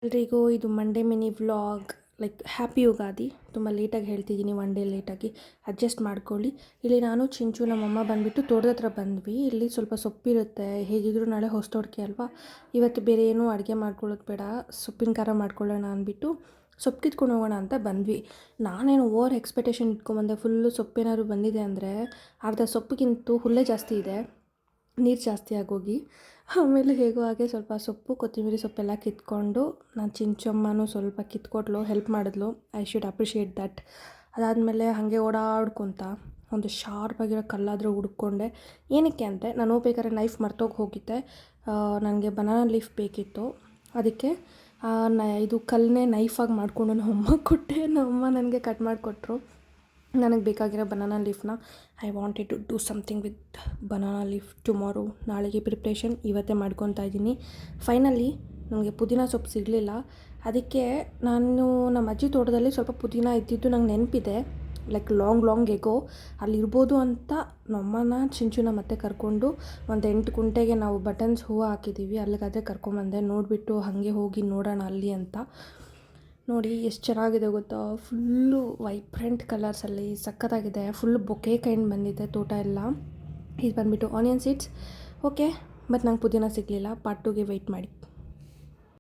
ಎಲ್ರಿಗೂ ಇದು Monday mini vlog. Happy Ugadi. ತುಂಬ ಲೇಟಾಗಿ ಹೇಳ್ತಿದ್ದೀನಿ, ಒನ್ ಡೇ ಲೇಟಾಗಿ ಅಡ್ಜಸ್ಟ್ ಮಾಡ್ಕೊಳ್ಳಿ. ಇಲ್ಲಿ ನಾನು ಚಿಂಚು ನಮ್ಮಮ್ಮ ಬಂದುಬಿಟ್ಟು ತೋಟದ ಹತ್ರ ಬಂದ್ವಿ. ಇಲ್ಲಿ ಸ್ವಲ್ಪ ಸೊಪ್ಪಿರುತ್ತೆ, ಹೇಗಿದ್ರು ನಾಳೆ ಹೊಸತೋಡ್ಕೆ ಅಲ್ವಾ, ಇವತ್ತು ಬೇರೆ ಏನೂ ಅಡುಗೆ ಮಾಡ್ಕೊಳ್ಳೋದು ಬೇಡ, ಸೊಪ್ಪಿನ ಖಾರ ಮಾಡ್ಕೊಳ್ಳೋಣ ಅಂದ್ಬಿಟ್ಟು ಸೊಪ್ಪು ಕಿತ್ಕೊಂಡು ಹೋಗೋಣ ಅಂತ ಬಂದ್ವಿ. ನಾನೇನು ಓವರ್ ಎಕ್ಸ್ಪೆಕ್ಟೇಷನ್ ಇಟ್ಕೊಂಬಂದೆ. ಫುಲ್ಲು ಸೊಪ್ಪೇನಾದ್ರು ಬಂದಿದೆ ಅಂದರೆ ಅರ್ಧ ಸೊಪ್ಪಿಗಿಂತೂ ಹುಲ್ಲೇ ಜಾಸ್ತಿ ಇದೆ, ನೀರು ಜಾಸ್ತಿ ಆಗೋಗಿ. ಆಮೇಲೆ ಹೇಗೋ ಹಾಗೆ ಸ್ವಲ್ಪ ಸೊಪ್ಪು, ಕೊತ್ತಂಬರಿ ಸೊಪ್ಪೆಲ್ಲ ಕಿತ್ಕೊಂಡು ನಾನು ಚಿಂಚಮ್ಮನೂ ಸ್ವಲ್ಪ ಕಿತ್ಕೊಟ್ಲು, ಹೆಲ್ಪ್ ಮಾಡಿದ್ಲು. I should appreciate that. ಅದಾದಮೇಲೆ ಹಾಗೆ ಓಡಾಡ್ಕೊತ ಒಂದು ಶಾರ್ಪಾಗಿರೋ ಕಲ್ಲಾದರೂ ಹುಡ್ಕೊಂಡೆ. ಏನಕ್ಕೆ ಅಂದರೆ ನಾನು ಹೋಗ್ಬೇಕಾದ್ರೆ ನೈಫ್ ಮರ್ತೋಗಿ ಹೋಗಿದ್ದೆ. ನನಗೆ ಬನಾನಾ ಲೀಫ್ ಬೇಕಿತ್ತು, ಅದಕ್ಕೆ ಇದು ಕಲ್ಲನ್ನೇ ನೈಫಾಗಿ ಮಾಡಿಕೊಂಡು ನಮ್ಮಮ್ಮ ಕೊಟ್ಟೆ. ನಮ್ಮಮ್ಮ ನನಗೆ ಕಟ್ ಮಾಡಿಕೊಟ್ರು. ನನಗೆ ಬೇಕಾಗಿರೋ ಬನಾನಾ ಲೀಫ್ನ I wanted to do something with banana leaf tomorrow. ನಾಳೆಗೆ ಪ್ರಿಪ್ರೇಷನ್ ಇವತ್ತೇ ಮಾಡ್ಕೊತಾ ಇದ್ದೀನಿ. ಫೈನಲಿ ನನಗೆ ಪುದೀನ ಸೊಪ್ಪು ಸಿಗಲಿಲ್ಲ, ಅದಕ್ಕೆ ನಾನು ನಮ್ಮ ಅಜ್ಜಿ ತೋಟದಲ್ಲಿ ಸ್ವಲ್ಪ ಪುದೀನ ಇದ್ದಿದ್ದು ನಂಗೆ ನೆನಪಿದೆ. ಲಾಂಗ್ ಎಗೋ ಅಲ್ಲಿರ್ಬೋದು ಅಂತ ನಮ್ಮನ್ನ ಚಿಂಚುನ ಮತ್ತೆ ಕರ್ಕೊಂಡು ಒಂದು 8 ಗುಂಟೆಗೆ ನಾವು ಬಟನ್ಸ್ ಹೂವು ಹಾಕಿದ್ದೀವಿ, ಅಲ್ಲಿಗಾದರೆ ಕರ್ಕೊಂಬಂದೆ. ನೋಡಿಬಿಟ್ಟು ಹಾಗೆ ಹೋಗಿ ನೋಡೋಣ ಅಲ್ಲಿ ಅಂತ. ನೋಡಿ ಎಷ್ಟು ಚೆನ್ನಾಗಿದೆ ಗೊತ್ತಾ, ಫುಲ್ಲು ವೈಬ್ರೆಂಟ್ ಕಲರ್ಸಲ್ಲಿ ಸಖತ್ತಾಗಿದೆ. ಫುಲ್ ಬೊಕೆ ಕೈಂಡ್ ಬಂದಿದೆ ತೋಟ ಎಲ್ಲ. ಇದು ಬಂದುಬಿಟ್ಟು ಆನಿಯನ್ ಸೀಡ್ಸ್. ಓಕೆ, ಬಟ್ ನಂಗೆ ಪುದೀನ ಸಿಗಲಿಲ್ಲ. ಪಾರ್ಟ್ 2ಗೆ ವೆಯ್ಟ್ ಮಾಡಿ.